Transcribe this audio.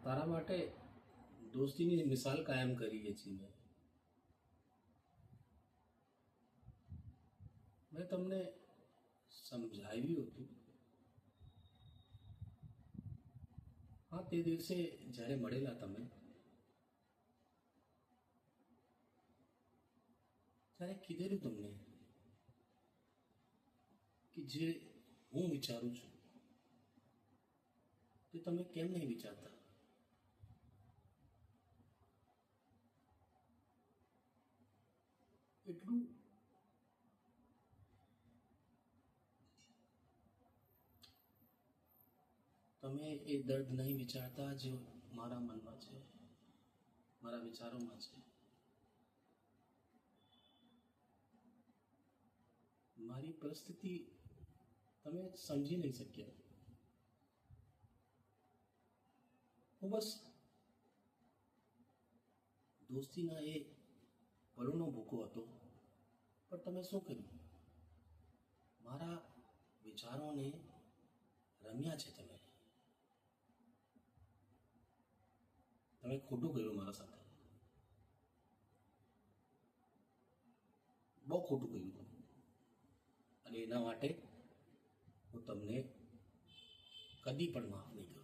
તારા માટે દોસ્તીની મિસાલ કાયમ કરીએ છીએ મેં તમને સમજાવ્યું હતું. હા, તે દિવસે જ્યારે મળેલા તમે, ત્યારે કીધેલું તમને કે જે હું વિચારું છું તે તમે કેમ નહીં વિચારતા. એટલું તમે એ દર્દ નહીં વિચારતા જે મારા મનમાં છે, મારા વિચારોમાં છે. મારી પરિસ્થિતિ તમે સમજી નહીં શક્યા. હું બસ દોસ્તીના એ પલોનો ભૂકો હતો, પણ તમે શું કર્યું? મારા વિચારોને રમ્યા છે તમે. તમે ખોટું કર્યું મારા સાથે, બહુ ખોટું કર્યું તમે. અને એના માટે હું તમને કદી પણ માફ નહીં કરું.